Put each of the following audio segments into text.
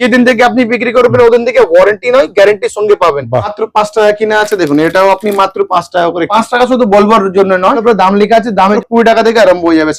যেদিন থেকে আপনি বিক্রি করবেন ওদিন থেকে ওয়ারেন্টি নয় গ্যারান্টির সঙ্গে পাবেন। মাত্র 5 টাকা কিনে আছে, দেখুন এটাও আপনি মাত্র 5 টাকা করে। 5 টাকা শুধু বলবার জন্য নয়, তারপরে দাম লেখা আছে, দামে 20 টাকা থেকে আরম্ভ হয়ে যাবে।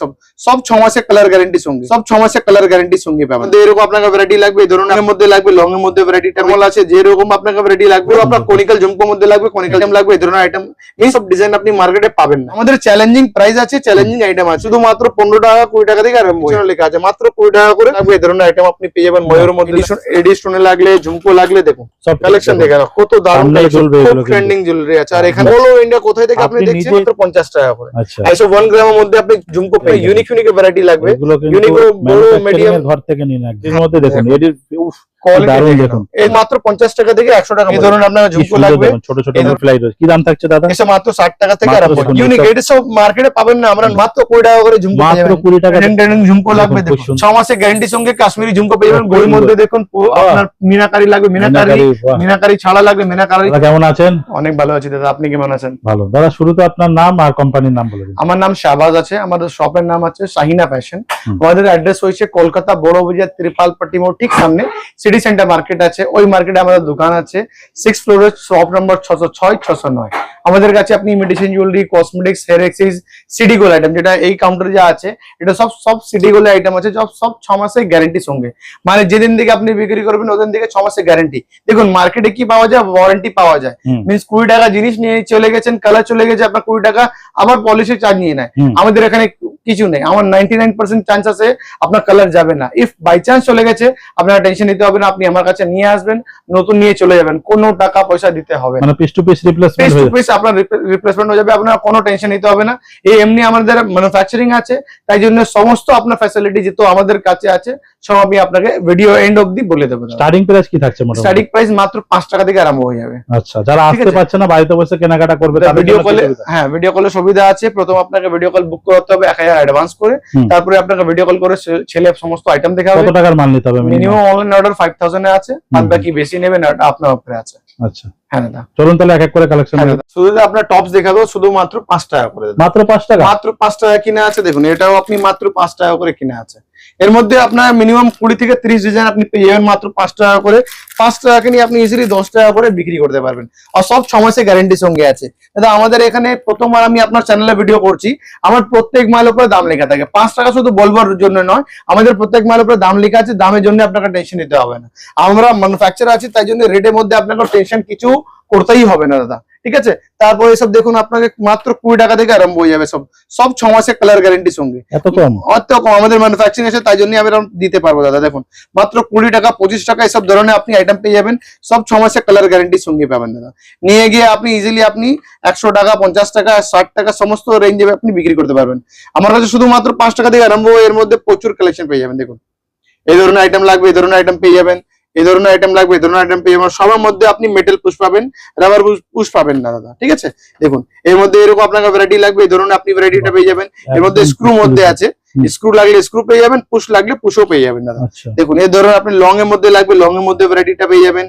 সব 6 মাসের কালার গ্যারান্টির সঙ্গে, সব 6 মাসের কালার গ্যারান্টির সঙ্গে পাবেন। এরকম আপনাকে ভ্যারাইটি লাগবে, এই ধরনের মধ্যে লাগবে, লং এর মধ্যে ভ্যারাইটি টামল আছে, যেরকম আপনাকে ভ্যারাইটি লাগবে, আপনার কনিক্যাল ঝুমকোর মধ্যে লাগবে, কনিক্যাল আইটেম লাগবে, এই ধরনের আইটেম এই সব ডিজাইন আপনি মার্কেটে পাবেন না। আমাদের চ্যালেঞ্জিং প্রাইস আছে, চ্যালেঞ্জিং আইটেম আছে, শুধু মাত্র 15 টাকা 20 টাকা থেকে আরম্ভ হয়ে লেখা আছে, মাত্র 20 টাকা করে লাগবে। এই ধরনের আইটেম আপনি পেয়ে যাবেন। ময়ূরের মধ্যে এডি স্টোনে লাগলে, ঝুমকো লাগলে, দেখুন সব কালেকশন দেখে নাও, কত দারুণ কালেকশন, খুব ট্রেন্ডিং জুয়েলারি আছে। আর এখানে অল ওভার ইন্ডিয়া কোথায় থেকে আপনি দেখছেন মাত্র 50 টাকা করে। আচ্ছা 1 গ্রামের মধ্যে আপনি ঝুমকো পেয়ে ইউনিক ইউনিক ভ্যারাইটি লাগবে, ইউনিক বড় মিডিয়াম ঘর থেকে নিন। এর মধ্যে দেখুন এডির কোয়ালিটি দেখুন, এই মাত্র 50 টাকা থেকে 100 টাকা। এই ধরনের আপনার ঝুমকো লাগবে, ছোট ছোট ফ্লাইট কি দাম থাকছে দাদা? এসে মাত্র 60 টাকা থেকে আরম্ভ। ইউনিক এটা সব মার্কেটে পাবেন না, আমরা মাত্র 20 টাকা করে ঝুমকো পেয়ে যাবেন। মাত্র 20 টাকা ঝুমকো লাগবে, দেখুন 6 মাসের গ্যারান্টির সঙ্গে কাশ্মীরি ঝুমকো পেয়ে যাবেন। গোল্ড মধ্যে দেখুন আপনার মিনাকারি লাগবে, মিনাকারি ছাড়া লাগবে, মিনাকারি। কেমন আছেন? অনেক ভালো আছি দাদা, আপনি কেমন আছেন? ভালো দাদা। শুরুতে আপনার নাম আর কোম্পানির নাম বলে দিন। আমার নাম শাহবাজ আছে, আমাদের শপের নাম আছে শাহিনা ফ্যাশন। আমাদের অ্যাড্রেস হয়েছে কলকাতা বড় বাজার ত্রিপালপট্টি মোড় ঠিক সামনে সিটি সেন্টার মার্কেট আছে, ওই মার্কেটে আমাদের দোকান আছে। 6 ফ্লোরে শপ নম্বর 606 609। আমাদের কাছে আপনি medicine jewellery, cosmetics, hair accessories, CD gold item, যেটা এই কাউন্টারে যা আছে এটা সব সিডি গোল্ড আইটেম আছে, সব 6 মাসের গ্যারান্টির সঙ্গে। মানে যেদিন থেকে আপনি বিক্রি করবেন ওদিন থেকে 6 মাসের গ্যারান্টি। দেখুন মার্কেটে কি পাওয়া যায়, ওয়ারেন্টি পাওয়া যায়। মিন্স 20 টাকা জিনিস নিয়ে চলে গেছেন, কালার চলে গেছে, আপনার 20 টাকা আবার পলিশের চার্জ নিয়ে নেয়। আমাদের এখানে কিছু নেই, আমার 99% চান্স আছে আপনার কালার যাবে না। ইফ বাই চান্স চলে গেছে আপনারা টেনশন নিতে হবে না, আপনি আমার কাছে নিয়ে আসবেন, নতুন নিয়ে চলে যাবেন, কোনো টাকা পয়সা দিতে হবে না। মানে পিস টু পিস রিপ্লেসমেন্ট হয়ে যাবে, আপনার রিপ্লেসমেন্ট হয়ে যাবে, আপনার কোনো টেনশন নিতে হবে না। এই এমনি আমাদের ম্যানুফ্যাকচারিং আছে, তাই জন্য সমস্ত আপনার ফ্যাসিলিটি যেহেতু আমাদের কাছে আছে সব আমি আপনাকে ভিডিও এন্ড অবধি বলে দেবো। স্টার্টিং প্রাইস কি থাকছে? স্টার্টিং প্রাইস মাত্র 5 টাকা থেকে আরম্ভ হয়ে যাবে। আচ্ছা, যারা আসতে পারছে না বাড়িতে বসে কেনাকাটা করবে ভিডিও কলে, হ্যাঁ ভিডিও কলে সুবিধা আছে। প্রথম আপনাকে ভিডিও কল বুক করতে হবে 1000 অ্যাডভান্স করে, তারপরে আপনাকে ভিডিও কল করে ছেলে সমস্ত আইটেম দেখাবে। কত টাকার মাল নিতে হবে? মিনিমাম অনলাইন অর্ডার 5000 এ আছে, আর বাকি বেশি নেবেন আপনার উপরে আছে। আচ্ছা হ্যাঁ দাদা, চলুন তাহলে এক এক করে কালেকশন। শুধু আপনার টপস দেখাবো, শুধু মাত্র 5 টাকা করে। মাত্র 5 টাকা? মাত্র 5 টাকা কিনে আছে, দেখুন এটাও আপনি মাত্র 5 টাকা করে কিনে আছে। এর মধ্যে আপনার মিনিমাম 20 থেকে 30 ডিজাইন আপনি পেয়ে যাবেন মাত্র 5 টাকা করে। 5 টাকা নিয়ে আপনি ইজিলি 10 টাকা করে বিক্রি করতে পারবেন, আর সব 6 মাসের গ্যারান্টির সঙ্গে আছে। দাদা আমাদের এখানে প্রথমবার আমি আপনার চ্যানেলে ভিডিও করছি, আমার প্রত্যেক মালের উপরে দাম লেখা থাকে। 5 টাকা শুধু বলবার জন্য নয়, আমাদের প্রত্যেক মালের উপরে দাম লেখা আছে, দামের জন্য আপনাকে টেনশন নিতে হবে না। আমরা ম্যানুফ্যাকচারার আছি, তাই জন্য রেটের মধ্যে আপনাকে টেনশন কিছু করতেই হবে না দাদা, ঠিক আছে? তারপরে এসব দেখুন আপনাকে মাত্র 20 টাকা থেকে আরম্ভ হয়ে যাবে, সব 6 মাসের কালার গ্যারান্টির সঙ্গে। এত কম? অত কম, আমাদের ম্যানুফ্যাকচারিং আছে, তাই জন্য আমরা দিতে পারবো দাদা। দেখুন মাত্র 20 টাকা 25 টাকা এসব ধরনের আপনি আইটেম পেয়ে যাবেন, সব 6 মাসের কালার গ্যারান্টির সঙ্গে পাবেন দাদা। নিয়ে গিয়ে আপনি ইজিলি আপনি 100 টাকা 50 টাকা 60 টাকা সমস্ত রেঞ্জে আপনি বিক্রি করতে পারবেন। আমার কাছে শুধুমাত্র 5 টাকা থেকে আরম্ভ হয়ে এর মধ্যে প্রচুর কালেকশন পেয়ে যাবেন। দেখুন এই ধরনের আইটেম লাগবে, এই ধরনের আইটেম পেয়ে যাবেন, এই ধরনের আইটেম লাগবে, এই ধরনের আইটেম পেয়ে যাবেন। সবার মধ্যে আপনি মেটাল পুশ পাবেন, রাবার পুশ পাবেন না দাদা, ঠিক আছে? দেখুন এর মধ্যে এরকম আপনাকে ভ্যারাইটি লাগবে, এই ধরনের আপনি ভ্যারাইটিটা পেয়ে যাবেন। এর মধ্যে স্ক্রু মধ্যে আছে, স্ক্রু লাগলে স্ক্রু পেয়ে যাবেন, পুশ লাগলে পুশও পেয়ে যাবেন দাদা। দেখুন এই ধরনের আপনি লং এর মধ্যে লাগবে, লং এর মধ্যে ভ্যারাইটিটা পেয়ে যাবেন।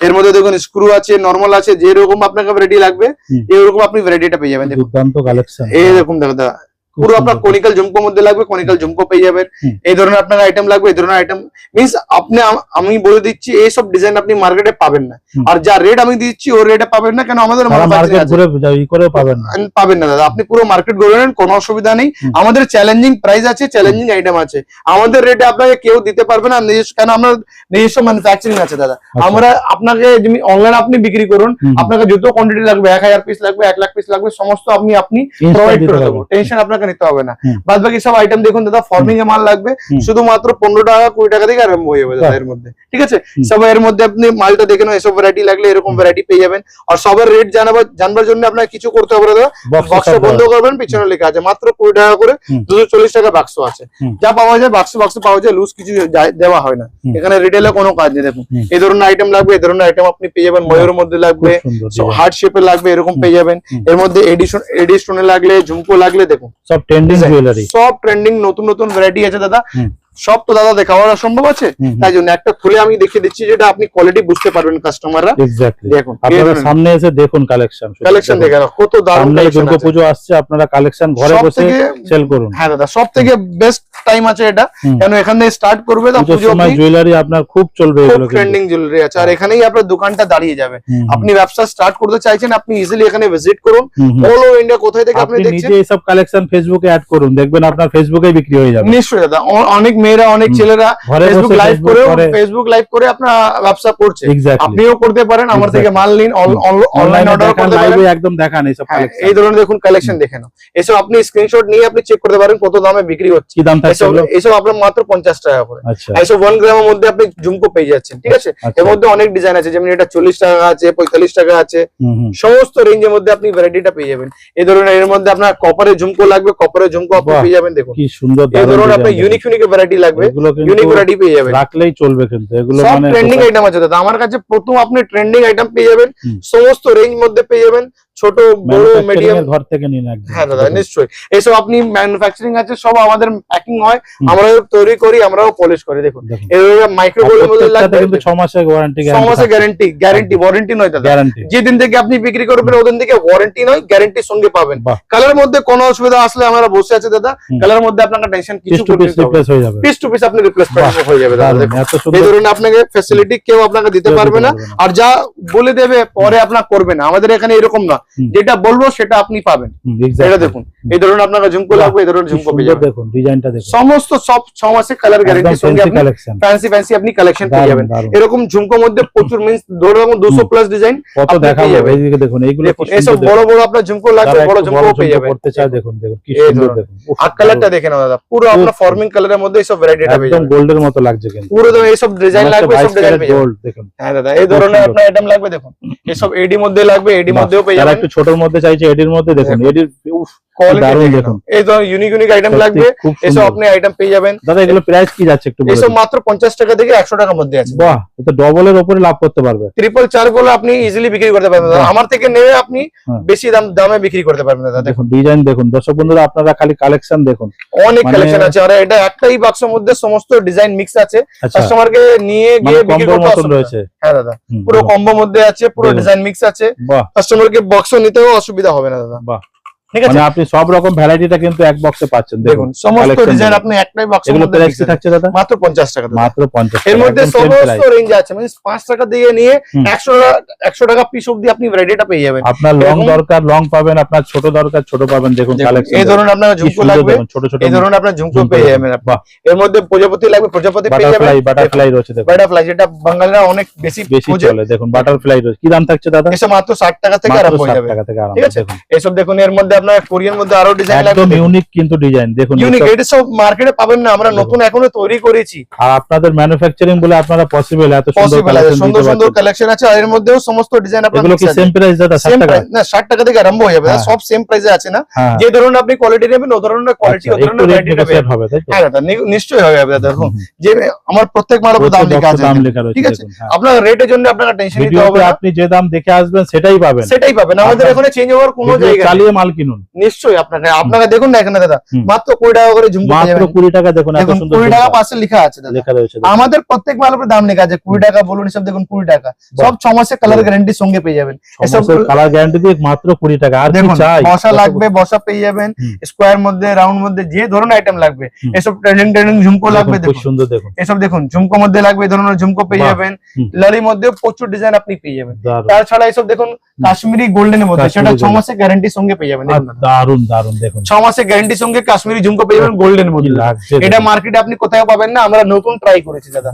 এর মধ্যে দেখুন স্ক্রু আছে, নরমাল আছে, যেরকম আপনাকে ভ্যারাইটি লাগবে এরকম আপনি ভ্যারাইটিটা পেয়ে যাবেন। দেখুন দুর্দান্ত কালেকশন, এই দেখুন দাদা পুরো আপনার কনিক্যাল ঝুমকোর মধ্যে লাগবে, কনিক্যাল ঝুমকো পেয়ে যাবেন। এই ধরনের আপনার আইটেম লাগবে, এই ধরনের আইটেম মিন্স আপনি, আমি বলে দিচ্ছি এইসব ডিজাইন আপনি মার্কেটে পাবেন না, আর যা রেট আমি দিচ্ছি ওই রেটে পাবেন না, কেন আমাদের পাবেন না দাদা। আপনি পুরো মার্কেট ঘুরে নেন, কোনো অসুবিধা নেই। আমাদের চ্যালেঞ্জিং প্রাইস আছে, চ্যালেঞ্জিং আইটেম আছে, আমাদের রেটে আপনাকে কেউ দিতে পারবে না, কেন আমরা নিজস্ব ম্যানুফ্যাকচারিং আছে দাদা। আমরা আপনাকে অনলাইন আপনি বিক্রি করুন, আপনাকে যত কোয়ান্টিটি লাগবে 1000 পিস লাগবে, 1 লাখ পিস লাগবে, সমস্ত আপনি প্রোভাইড করে দেবো, টেনশন আপনাকে নিতে হবে না। বাদ বাকি সব আইটেম দেখুন দাদা, ফর্মিং এ মাল লাগবে, শুধুমাত্র 15 টাকা 20 টাকা থেকে আরম্ভ হয়ে যাবে দাদা এর মধ্যে, ঠিক আছে? সব এর মধ্যে আপনি মালটা দেখে নাও, এসব ভ্যারাইটি লাগলে এরকম ভ্যারাইটি পেয়ে যাবেন। আর সবার রেট জানবার জন্য আপনাকে কিছু করতে হবে দাদা, বাক্স বন্ধ করবেন, পিছনে লেখা আছে মাত্র 20 টাকা করে, 240 টাকা বাক্স আছে। যা পাওয়া যায় বাক্স পাওয়া যায়, লুজ কিছু দেওয়া হয় না, এখানে রিটেলে কোনো কাজ নেই। দেখুন এই ধরনের আইটেম লাগবে, এই ধরনের আইটেম আপনি পেয়ে যাবেন। ময়ূরের মধ্যে লাগবে, হার্ট শেপে লাগবে, এরকম পেয়ে যাবেন। এর মধ্যে এডি স্টোনে লাগলে, ঝুমকো লাগলে, দেখুন সব ট্রেন্ডিং জুয়েলারি, সব ট্রেন্ডিং নতুন নতুন ভ্যারাইটি আছে দাদা। সব তো দাদা দেখাওয়া সম্ভব আছে, তাই জন্য একটা খুলে আমি দেখিয়ে দিচ্ছি, যেটা আপনি কোয়ালিটি বুঝতে পারবেন কাস্টমাররা। এক্স্যাক্টলি, দেখুন আপনারা সামনে এসে দেখুন কালেকশন দেখেন কত দারুণ সামনে কালেকশন দুর্গা পুজো আসছে, আপনারা কালেকশন ঘরে বসে সেল করুন। হ্যাঁ দাদা, সব থেকে বেস্ট টাইম আছে এটা, কেন এখান থেকে স্টার্ট করবে তো পুজোর সময় জুয়েলারি আপনার খুব চলবে, এগুলো ট্রেন্ডিং জুয়েলারি আছে, আর এখানেই আপনার দোকানটা দাঁড়িয়ে যাবে। আপনি ব্যবসা স্টার্ট করতে চাইছেন, আপনি ইজিলি এখানে ভিজিট করুন। অল ওভার ইন্ডিয়া কোথায় থেকে আপনি দেখছেন, নিজে এইসব কালেকশন ফেসবুকে অ্যাড করুন, দেখবেন আপনার ফেসবুকে বিক্রি হয়ে যাবে। নিশ্চয়ই দাদা, অনেক মেয়েরা অনেক ছেলেরা ফেসবুক লাইভ করে আপনার ব্যবসা করছে, আপনিও করতে পারেন। আমার থেকে মাল নিন, অনলাইন অর্ডার করতে পারেন, লাইভে একদম দেখান এইসব কালেকশন। এই ধরনের দেখুন কালেকশন দেখে নাও, এসব আপনি স্ক্রিনশট নিয়ে আপনি চেক করতে পারেন কত দামে বিক্রি হচ্ছে। কি দাম থাকছে এগুলো? এসব আপনার মাত্র 50 টাকা করে। আচ্ছা, এসব 1 গ্রামের মধ্যে আপনি ঝুমকো পেয়ে যাচ্ছেন, ঠিক আছে। এর মধ্যে অনেক ডিজাইন আছে, যেমন এটা 40 টাকা আছে, 45 টাকা আছে, সমস্ত রেঞ্জের মধ্যে আপনি ভ্যারাইটিটা পেয়ে যাবেন। এই ধরনের এর মধ্যে আপনার কপারের ঝুমকো লাগবে, কপারের ঝুমকো আপনি পেয়ে যাবেন। দেখুন কি সুন্দর, এই ধরনের আপনার ইউনিক ভ্যারাইটি লাগবে, ইউনিক ভ্যারাইটি পেয়ে যাবেন, রাখলেই চলবে। কিন্তু এগুলো সব মানে ট্রেন্ডিং আইটেম আছে দাদা আমার কাছে। প্রথম আপনি ট্রেন্ডিং আইটেম পেয়ে যাবেন, সমস্ত রেঞ্জ মধ্যে পেয়ে যাবেন, ছোট বড় মিডিয়াম, ঘর থেকে নিন একদম। হ্যাঁ দাদা নিশ্চয়ই, এইসব আপনি ম্যানুফ্যাকচারিং আছে, সব আমাদের প্যাকিং হয়, আমরাও তৈরি করি, আমরাও পলিশ করি। দেখুন এর মাইক্রো গোল্ডের মধ্যে লাগবে কিন্তু 6 মাসের ওয়ারেন্টি, 6 মাসের গ্যারান্টি ওয়ারেন্টি নয় দাদা, যেদিন থেকে আপনি বিক্রি করবেন ওদিন থেকে ওয়ারেন্টি নয়, গ্যারান্টি সঙ্গে পাবেন। কালার মধ্যে কোনো অসুবিধা আসলে আমরা বসে আছে দাদা, কালার মধ্যে আপনাকে টেনশন কিছু করতে হবে, পিস টু পিস আপনি রিপ্লেস হয়ে যাবে দাদা। দেখুন এই ধরনের আপনাকে ফ্যাসিলিটি কেউ আপনাকে দিতে পারবে না, আর যা বলে দেবে পরে আপনার করবে না। আমাদের এখানে এরকম না, যেটা বলবো সেটা আপনি পাবেন। এটা দেখুন, এই ধরনের আপনাকে ঝুমকো লাগবে, এই ধরনের ঝুমকো পেয়ে যাবেন। দেখুন ডিজাইনটা দেখুন, সমস্ত সব 6 মাসের কালার গ্যারান্টি সঙ্গে আপনি ফ্যান্সি আপনি কালেকশন পেয়ে যাবেন। এরকম ঝুমকোর মধ্যে প্রচুর মিন্স ধরে রাখুন 200 প্লাস ডিজাইন কত দেখাবো। এইদিকে দেখুন, এইগুলো এসব বড় বড় আপনার ঝুমকো লাগবে, বড় ঝুমকো পেয়ে যাবেন। করতে চাই দেখুন, দেখুন কি সুন্দর, দেখুন আর কালারটা দেখে নাও দাদা, পুরো আপনার ফর্মিং কালারের মধ্যে এইসব ভ্যারাইটিটা পেয়ে যাবেন, একদম গোল্ডের মতো লাগছে। কিন্তু পুরো এইসব ডিজাইন লাগবে, সব ডিজাইন পেয়ে যাবেন। দেখুন হ্যাঁ দাদা, এই ধরনের আপনার আইটেম লাগবে। দেখুন এসব এডি মধ্যে লাগবে, এডি মধ্যেও পেয়ে যাবেন। একটু ছোটর মধ্যে চাইছে, এডির মধ্যে দেখুন, এডির দেখুন এই ধরনের ইউনিক আইটেম লাগবে, এসব আপনি আইটেম পেয়ে যাবেন। দাদা এগুলো প্রাইস কি যাচ্ছে একটু বলুন? এসব মাত্র 50 টাকা থেকে 100 টাকার মধ্যে আছে। বাহ, এটা ডবলের উপরে লাভ করতে পারবে। 444 গুলো আপনি ইজিলি বিক্রি করতে পারবেন দাদা, আমার থেকে নেবে আপনি বেশি দামে বিক্রি করতে পারবেন দাদা। দেখুন ডিজাইন দেখুন, দর্শক বন্ধুরা আপনারা খালি কালেকশন দেখুন, অনেক কালেকশন আছে, আর এটা একটাই বাক্সের মধ্যে সমস্ত ডিজাইন মিক্স আছে, কাস্টমারকে নিয়ে গিয়ে বিক্রি করতে অসুবিধা রয়েছে। হ্যাঁ দাদা, পুরো কম্বো মধ্যে আছে, পুরো ডিজাইন মিক্স আছে, কাস্টমারকে বক্সও নিতেও অসুবিধা হবে না দাদা। বাহ, ঠিক আছে, মানে আপনি সব রকম ভ্যারাইটিটা কিন্তু এক বক্সে পাচ্ছেন। দেখুন সমস্ত ডিজাইন আপনি একটাই বক্সের মধ্যে প্রাইস কি থাকছে দাদা? মাত্র 50 টাকা, মাত্র 50 টাকা। এর মধ্যে সমস্ত রেঞ্জ আছে, মানে 5 টাকা দিয়ে নিয়ে 100 টাকা পিস অবধি আপনি ভ্যারাইটিটা পেয়ে যাবেন। আপনার লং দরকার লং পাবেন, আপনার ছোট দরকার ছোট পাবেন। দেখুন কালেকশন এই ধরনের আপনার ঝুমকো লাগবে, ছোট ছোট এই ধরনের আপনার ঝুমকো পেয়ে যাবেন। এর মধ্যে প্রজাপতি লাগবে, প্রজাপতি পেয়ে যাবেন। বাটারফ্লাই রয়েছে, দেখুন বাটারফ্লাই যেটা বাঙালিরা অনেক বেশি চলে। দেখুন বাটারফ্লাই রয়েছে, কি দাম থাকছে দাদা? এসব মাত্র 60 টাকা থেকে আরম্ভ হয়ে যাবে, ঠিক আছে। এসব দেখুন এর মধ্যে আপনার কোরিয়ান মধ্যে আরো ডিজাইন লাগবে, একদম ইউনিক কিন্তু ডিজাইন দেখুন, ইউনিক, এটা সব মার্কেটে পাবেন না, আমরা নতুন এখনো তৈরি করেছি। আর আপনাদের ম্যানুফ্যাকচারিং বলে আপনারা পসিবল, এত সুন্দর সুন্দর কালেকশন আছে, আর এর মধ্যেও সমস্ত ডিজাইন আপনারা এগুলো কি সেম প্রাইস দাদা? 60 টাকা না, 60 টাকা থেকে আরম্ভ হয়ে যাবে, সব সেম প্রাইসে আছে না। যে ধরনের আপনি কোয়ালিটি নেবেন ও ধরনের কোয়ালিটি, ও ধরনের ভ্যারাইটি হবে, তাই তো? হ্যাঁ দাদা নিশ্চয়ই হবে দাদা। দেখুন যে আমার প্রত্যেক মালের উপর দাম লেখা আছে, ঠিক আছে। আপনার রেটের জন্য আপনাকে টেনশন নিতে হবে না, আপনি যে দাম দেখে আসবেন সেটাই পাবেন, আমাদের এখানে চেঞ্জ হওয়ার কোনো জায়গা নেই। চালিয়ে মাল কিনুন নিশ্চয়ই। আপনাকে দেখুন না এখানে দাদা মাত্র 20 টাকা করে ঝুমকো পেয়ে যাবেন, মাত্র 20 টাকা। দেখুন এত সুন্দর 20 টাকা পাশে লেখা আছে দাদা, লেখা রয়েছে। আমাদের প্রত্যেক মালের উপর দাম লেখা আছে, 20 টাকা বলুন, সব দেখুন 20 টাকা, সব 6 মাসের কালার গ্যারান্টি সঙ্গে পেয়ে যাবেন। এসব কালার গ্যারান্টি দিয়ে মাত্র 20 টাকা। আর কি চাই? বসা লাগবে, বসা পেয়ে যাবেন, স্কয়ার মধ্যে রাউন্ড মধ্যে যে ধরনের আইটেম লাগবে। এসব ট্রেন্ডিং ঝুমকো লাগবে, দেখুন সুন্দর। দেখুন এসব দেখুন ঝুমকো মধ্যে লাগবে, এই ধরনের ঝুমকো পেয়ে যাবেন। লালির মধ্যে প্রচুর ডিজাইন আপনি পেয়ে যাবেন। তাছাড়া এসব দেখুন কাশ্মীরি গোল্ডেনের মধ্যে, সেটা 6 মাসের গ্যারান্টি সঙ্গে পেয়ে যাবেন। দারুন দারুন, দেখুন 6 মাসের গ্যারান্টি সঙ্গে কাশ্মীরি ঝুমকো পেয়ে যাবেন গোল্ডেন মধ্যে। এটা মার্কেটে আপনি কোথাও পাবেন না, আমরা নতুন ট্রাই করেছি দাদা।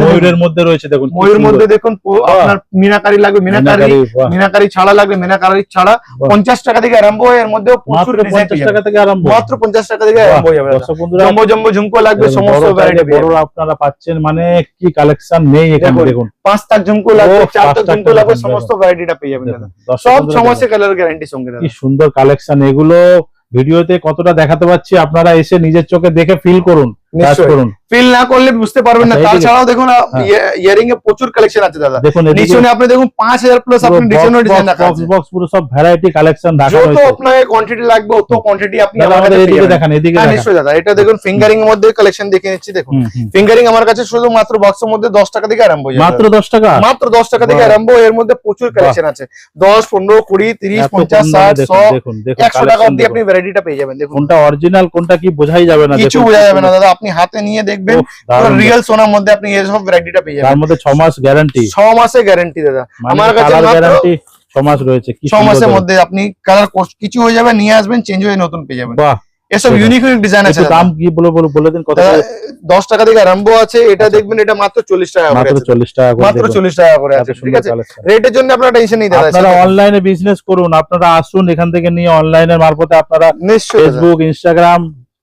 ময়ূরের মধ্যে রয়েছে, দেখুন ময়ূর মধ্যে দেখুন আপনার মিনাকারি লাগবে, মিনাকারি ছাড়া লাগবে, মিনাকারি ছাড়া 50 টাকা থেকে আরম্ভ হয়। এর মধ্যে প্রচুর ডিজাইন, 50 টাকা থেকে আরম্ভ, মাত্র 50 টাকা থেকে আরম্ভ হয়ে যাবে। জম্বো জম্বো ঝুমকো লাগবে, সমস্ত ভ্যারাইটি বড় আপনারা পাচ্ছেন, মানে কি কালেকশন নেই এখানে। দেখুন 5 টাক ঝুমকো লাগবে, 4 টাক ঝুমকো লাগবে, সমস্ত ভ্যারাইটিটা পেয়ে যাবেন দাদা, সব 6 মাসের কালার গ্যারান্টি সঙ্গে। কি সুন্দর কালেকশন এগুলো, ভিডিওতে কতটা দেখাতে পাচ্ছি, আপনারা এসে নিজের চোখে দেখে ফিল করুন, ফিল না করলে বুঝতে পারবেন না। আচ্ছা, এইদিকে। তাছাড়াও দেখুন হ্যাঁ। ইয়ারিং এ প্রচুর কালেকশন আছে দাদা। দেখুন এদিকে নিচনে আপনি দেখুন 5000 প্লাস আপনি ডিজাইন রাখা আছে। বক্স পুরো সব ভ্যারাইটি কালেকশন রাখা যত হয়েছে। আপনাকে কোয়ান্টিটি লাগবে অত কোয়ান্টিটি আপনি দাদা, আমার আমাদের কাছে পেয়ে এদিকে যাবেন। দেখান, এদিকে হ্যাঁ দেখান। নিশ্চয়ই দাদা, এটা দেখুন ফিঙ্গারিং এর মধ্যে কালেকশন দেখে নিচ্ছি। দেখুন ফিঙ্গারিং আমার কাছে শুধুমাত্র বক্সের মধ্যে 10 টাকা থেকে আরম্ভ হয়ে যাবে। মাত্র 10 টাকা। মাত্র 10 টাকা থেকে বাহ। আরম্ভ। এর মধ্যে প্রচুর কালেকশন আছে, 10, 15, 20, 30, এত 50, কম দামে 60, দেখুন, 100, দেখুন 100 টাকা collection অবধি আপনি দেখুন। ভ্যারাইটিটা পেয়ে যাবেন। দেখুন কোনটা অরিজিনাল কোনটা কি বোঝাই যাবে না। কিছু দেখুন, বোঝা যাবে না দাদা, আপনি হাতে নিয়ে দেখবেন ওহ, দারুণ রিয়েল সোনার মধ্যে আপনি এই সব ভ্যারাইটিটা পেয়ে তার যাবেন। মধ্যে 6 মাস গ্যারান্টি, 6 মাসের গ্যারান্টি দাদা আমার কাছে। কালার মাত্র গ্যারান্টি 6 মাস রয়েছে। কি 6 মাসের সুন্দর মধ্যে আপনি কালার কিছু হয়ে যাবে, নিয়ে আসবেন, চেঞ্জ হয়ে নতুন পেয়ে যাবেন। বাহ। এসব সেটা। ইউনিক ডিজাইন আছে একটু দাদা। দাম কি বলে দিন কত দাদা, করে? 10 টাকা থেকে আরম্ভ আছে। এটা আচ্ছা। দেখবেন, এটা মাত্র 40 টাকা করে মাত্র আছে। 40 টাকা করে। মাত্র দেখুন, 40 টাকা করে এত আছে, ঠিক সুন্দর আছে। কালেকশন। রেটের জন্য আপনারা টেনশন নেই দাদা। আপনারা অনলাইনে বিজনেস করুন, আপনারা আসুন এখান থেকে নিয়ে অনলাইনের মারফতে আপনারা নিশ্চয়ই দাদা। ফেসবুক, ইনস্টাগ্রাম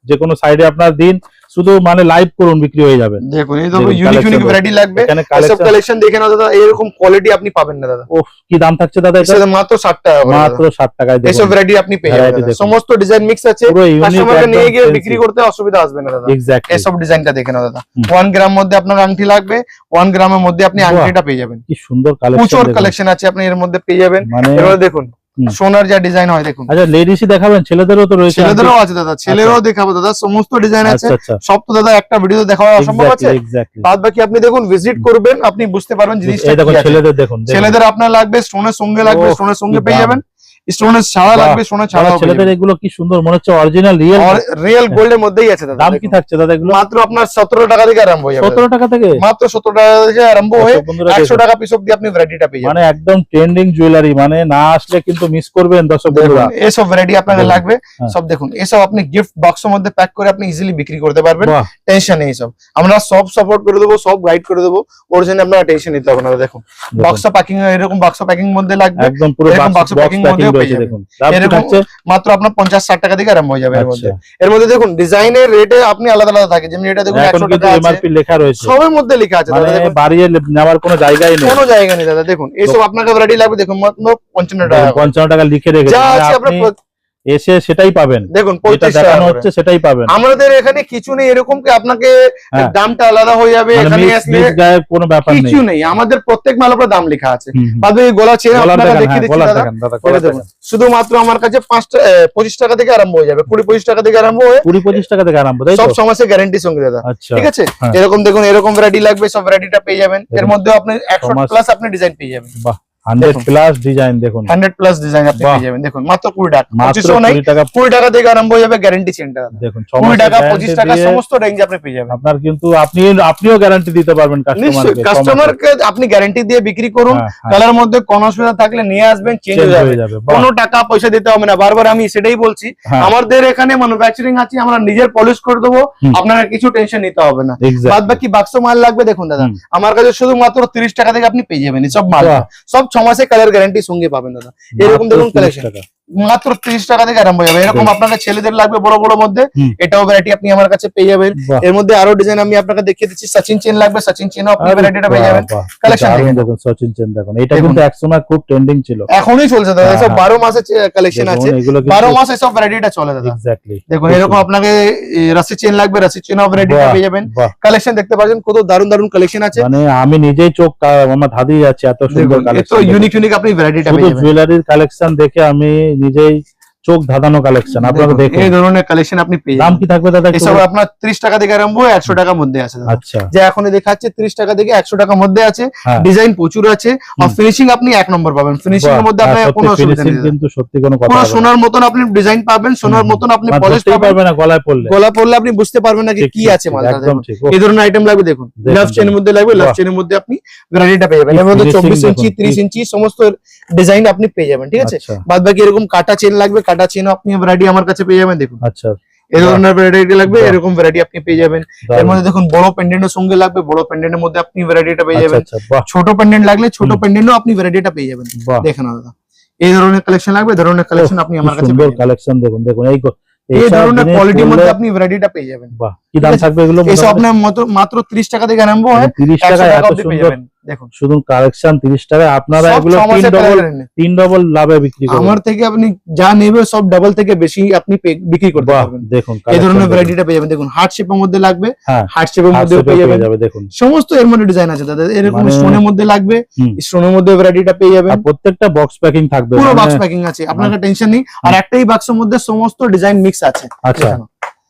যে কোনো সাইডে আপনার দিন, শুধু মানে লাইভ করুন, বিক্রি হয়ে যাবে। দেখুন এই তো দেখুন, ইউনিক collection ইউনিক দেখুন। ভ্যারাইটি লাগবে। এখানে সব কালেকশন কালেকশন দেখে নাও দাদা, এরকম কোয়ালিটি আপনি পাবেন না দাদা। ওহ, কি দাম থাকছে দাদা এটা? এটা মাত্র 60 টাকা করে মাত্র দাদা। 60 টাকায় এসব দেখুন। ভ্যারাইটি আপনি পেয়ে যাবেন Variety দাদা। দেখুন। সমস্ত ডিজাইন মিক্স আছে, পুরো ইউনিক, কাস্টমারকে নিয়ে একদম গিয়ে fancy। বিক্রি করতে অসুবিধা আসবে না দাদা। এক্স্যাক্টলি। এসব ডিজাইনটা দেখে নাও দাদা। হুম। 1 গ্রাম মধ্যে আপনার আংটি লাগবে, 1 গ্রামের মধ্যে আপনি বাহ। আংটিটা পেয়ে যাবেন। কি সুন্দর কালেকশন। প্রচুর কালেকশন আছে, আপনি এর মধ্যে পেয়ে যাবেন। মানে এবার দেখুন হুম। সোনার যা ডিজাইন হয় দেখুন। আচ্ছা, লেডিসই দেখাবেন, ছেলেদেরও তো রয়েছে? ছেলেদেরও আছে দাদা, ছেলেরও দেখাবো দাদা, সমস্ত ডিজাইন আছে। আচ্ছা আচ্ছা, সব তো দাদা একটা ভিডিও দেখানো অসম্ভব আছে। এক্স্যাক্টলি। বাদ বাকি আপনি দেখুন, ভিজিট করবেন, আপনি বুঝতে পারবেন জিনিসটা এই দেখুন, কি আছে। ছেলেদের দেখুন, দেখুন। ছেলেদের আপনার লাগবে স্টোনের সঙ্গে লাগবে, ওহ, স্টোনের সঙ্গে কি পেয়ে দাম। যাবেন। স্টোনের ছাড়া বাহ। লাগবে, স্টোনের ছাড়াও পেয়ে ছেলেদের যাবেন। এগুলো কি সুন্দর মনে হচ্ছে, অরিজিনাল রিয়েল। রিয়েল গোল্ডের মধ্যেই আছে দাদা। দাম কি দেখুন। থাকছে দাদা এগুলো? মাত্র আপনার 17 টাকা থেকে আরম্ভ হয়ে যাবে। 17 টাকা থেকে? মাত্র 17 টাকা থেকে আরম্ভ হয়ে দর্শক বন্ধুরা 100 দেখুন। টাকা পিস অব্দি আপনি ভ্যারাইটিটা পেয়ে যাবেন। মানে একদম ট্রেন্ডিং জুয়েলারি, মানে না আসলে কিন্তু মিস করবেন দর্শক বন্ধুরা। দেখুন, এসব ভ্যারাইটি আপনাকে দেখুন। লাগবে। হ্যাঁ। সব দেখুন, এসব আপনি গিফট বক্সের মধ্যে প্যাক করে আপনি ইজিলি বিক্রি করতে পারবেন। বাহ। টেনশন নেই, সব আমরা সব সাপোর্ট করে দেবো, সব গাইড করে দেবো। ওর জন্য আপনারা টেনশন নিতে হবে না। দেখুন দেখুন, বক্স প্যাকিং, এরকম বক্স প্যাকিং মধ্যে লাগবে। একদম পুরো এরকম বক্স box packing প্যাকিং মধ্যেও রয়েছে। পেয়ে যাবেন। দেখুন দাম কি এরকম থাকছে? মাত্র আপনার 50-60 টাকা থেকে আরম্ভ হয়ে যাবে। এর মধ্যে আচ্ছা, এর মধ্যে দেখুন ডিজাইনের রেটে আপনি আলাদা আলাদা থাকে। যেমন এটা দেখুন এখন 100 কিন্তু টাকা আছে, এমআরপি লেখা রয়েছে, সবের মধ্যে লেখা আছে দাদা। মানে দেখুন বাড়িয়ে নেওয়ার কোনো জায়গাই নেই। কোনো জায়গা নেই দাদা। দেখুন এইসব আপনাকে ভ্যারাইটি লাগবে, দেখুন মাত্র 55 টাকা করে। 55 টাকা লিখে রেখেছে, যা মানে আছে আপনার আপনি এসে সেটাই পাবেন, দেখুন যেটা 35 টাকা দেখানো করে। হচ্ছে সেটাই পাবেন। আমাদের এখানে কিছু নেই এরকম কি আপনাকে হ্যাঁ। দামটা আলাদা হয়ে যাবে। মানে এখানে মিক্স আসলে গায়ে কোনো ব্যাপার নেই। কিছু নেই, আমাদের প্রত্যেক মাল উপরে দাম লেখা আছে। হুম, হুম। বাদ বাকি গলা চেন গলার আপনাকে দেখান, দেখিয়ে হ্যাঁ, দিচ্ছি গলার দাদা। দেখান দাদা, এটা গলার দেখুন দেখান। শুধুমাত্র আমার কাছে 25 টাকা থেকে আরম্ভ হয়ে যাবে, 20-25 টাকা থেকে আরম্ভ হয়ে 20-25 টাকা থেকে আরম্ভ, তাই তো? সব সমস্যা গ্যারান্টি সঙ্গে দাদা। আচ্ছা, ঠিক আছে, হ্যাঁ। এরকম দেখুন, এরকম ভ্যারাইটি লাগবে, সব ভ্যারাইটিটা পেয়ে যাবেন। এর দেখুন। মধ্যে আপনি 100 সমাজ- প্লাস আপনি ডিজাইন পেয়ে যাবেন। বাহ, 100 দেখুন। প্লাস ডিজাইন দেখুন। 100 প্লাস ডিজাইন আপনি বাহ। পেয়ে যাবেন। দেখুন মাত্র 20 টাকা, মাত্র 2500 নাই, 20 টাকা। 20 টাকা থেকে আরম্ভ হয়ে যাবে গ্যারান্টি চেনটা। দেখুন 20 টাকা, 25 guarantee টাকা দিয়ে সমস্ত রেঞ্জ আপনি পেয়ে যাবেন। আপনার কিন্তু আপনিও গ্যারান্টি দিতে পারবেন নিশ্চয়ই কাস্টমারকে। কাস্টমারকে আপনি গ্যারান্টি দিয়ে বিক্রি করুন। কালার মধ্যে কোনো অসুবিধা থাকলে নিয়ে আসবেন, চেঞ্জ হয়ে যাবে। বাহ, কোনো টাকা পয়সা দিতে হবে না। বারবার আমি সেটাই বলছি, হ্যাঁ। আমাদের এখানে ম্যানুফ্যাকচারিং আছে, আমরা নিজের পলিশ করে দেবো। হুম। আপনারা কিছু টেনশন নিতে হবে না। exactly। বাদ বাকি বাক্স মাল লাগবে, দেখুন দাদা হুম। আমার কাছে শুধুমাত্র 30 টাকা থেকে আপনি পেয়ে যাবেন। এই সব মাল বাহ। সব 6 মাসে কালার গ্যারান্টি সঙ্গে পাবেন দাদা। এরকম মাত্র দেখুন 30 কালেকশন টাকা। মাত্র 30 টাকা থেকে আরম্ভ হয়ে যাবে। এরকম দেখুন। আপনাকে ছেলেদের লাগবে বড় বড় মধ্যে, হুম। এটাও ভ্যারাইটি আপনি আমার কাছে পেয়ে যাবেন। বাহ। এর মধ্যে আরো ডিজাইন আমি আপনাকে দেখিয়ে দিচ্ছি। সচিন চেন লাগবে, সচিন চেনও আপনি আরে ভ্যারাইটিটা পেয়ে বাহ, যাবেন। বাহ, Collection দারুণ দেখেন। দেখুন সচিন চেন দেখুন, এটা দেখুন। কিন্তু একসময় খুব ট্রেন্ডিং ছিল। এখনই চলছে দাদা, হ্যাঁ, এসব হ্যাঁ। 12 মাসের কালেকশন আছে। এগুলো 12 মাস এসব ভ্যারাইটিটা চলে দাদা। এক্স্যাক্টলি। দেখুন এরকম আপনাকে রাশি চেন লাগবে, রাশি চেনও ভ্যারাইটিটা পেয়ে যাবেন। কালেকশন দেখতে পাচ্ছেন, কত দারুণ দারুণ কালেকশন আছে। মানে আমি নিজেই চোখ আমার ধাঁধিয়ে যাচ্ছে, এত সুন্দর দেখুন এত কালেকশন। ইউনিক ইউনিক আপনি ভ্যারাইটিটা শুধু পেয়ে যাবেন। জুয়েলারির কালেকশন দেখে আমি নিজেই চোখ ধাঁধানো কালেকশন। আপনারা দেখুন, দেখুন এই ধরনের কালেকশন আপনি পেয়ে দাম যাবেন। কি থাকবে দাদা একটু এসব বলুন? আপনার 30 টাকা থেকে আরম্ভ হয়ে 100 টাকার মধ্যে আছে দাদা। আচ্ছা, যে এখন দেখাচ্ছে 30 টাকা থেকে 100 টাকার মধ্যে আছে। হ্যাঁ। ডিজাইন প্রচুর আছে, আর হুম। ফিনিশিং আপনি 1 নম্বর পাবেন। ফিনিশিং এর মধ্যে আপনার কোনো অসুবিধা নেই দাদা। কিন্তু সত্যি কোনো কথা পুরো হবে না। সোনার মতন আপনি ডিজাইন পাবেন, সোনার হুম, মতন আপনি মানে পলিশ ধরতেই পাবেন। পারবে না গলায় পড়লে। গলা পড়লে আপনি বুঝতে পারবেন না কি ঠিক, কি ঠিক, আছে ঠিক, মালটা। একদম দেখুন ঠিক। এই ধরনের আইটেম লাগবে, দেখুন দেখুন, লাভ চেনের দেখুন। মধ্যে লাগবে, লাভ বাহ। চেনের মধ্যে আপনি ভ্যারাইটিটা পেয়ে যাবেন। কি এর মধ্যে finishing 24 ইঞ্চি, দেখুন, 30 কি- ইঞ্চি সমস্ত ডিজাইন আপনি পেয়ে যাবেন। ঠিক আছে, আচ্ছা, বাদ বাকি এরকম কাটা চেন লাগবে, কাটা চেনও আপনি ভ্যারাইটি আমার কাছে পেয়ে যাবেন। দেখুন আচ্ছা, এই ধরনের ভ্যারাইটি লাগবে, বাহ। এরকম ভ্যারাইটি আপনি পেয়ে যাবেন। এর দারুণ। মধ্যে দেখুন বড় পেন্ডেন্টের সঙ্গে লাগবে, বড় পেন্ডেন্টের মধ্যে আপনি ভ্যারাইটিটা পেয়ে আচ্ছা, যাবেন। আচ্ছা, বাহ, ছোট পেন্ডেন্ট লাগলে ছোট হুম। পেন্ডেন্টও আপনি ভ্যারাইটিটা পেয়ে যাবেন। বাহ। দেখেন দাদা এই ধরনের কালেকশন লাগবে, এই ধরনের কালেকশন আপনি কি আমার কাছে সুন্দর পেয়ে যাবেন। কালেকশন দেখুন, দেখুন এই এইসব ধরনের জিনিস কোয়ালিটির করলে- মধ্যে আপনি ভ্যারাইটিটা পেয়ে যাবেন। বাহ, কি দাম ঠিক আছে? থাকবে এগুলো? এইসব আপনার মাত্র 30 টাকা থেকে আরম্ভ হয় 30 100 টাকায় টাকা এত অবধি পেয়ে সুন্দর যাবেন। দেখুন শুধু কালেকশন 30 টাকায় আপনারা সব এগুলো ছমাসের colour guarantee। 3 ডবল লাভে বিক্রি করবেন। আমার থেকে আপনি যা নেবে সব ডাবল থেকে বেশি আপনি বিক্রি করতে বাহ, পারবেন। দেখুন এই ধরনের collection ভ্যারাইটিটা পেয়ে যাবেন। দেখুন হার্ট শেপের মধ্যে লাগবে, হ্যাঁ, হার্ট শেপের মধ্যে হাতে পেয়ে যাবেন। যাবে দেখুন। সমস্ত এর মধ্যে ডিজাইন আছে দাদা, এরকম মানে- স্টোনের মধ্যে লাগবে, হুম। স্টোনের মধ্যে ভ্যারাইটিটা পেয়ে যাবেন। আর প্রত্যেকটা বক্স প্যাকিং থাকবে, পুরো মানে- বক্স প্যাকিং আছে, আপনাকে টেনশন নেই। আর একটাই বাক্সের মধ্যে সমস্ত ডিজাইন মিক্স আছে। আচ্ছা দেখানো।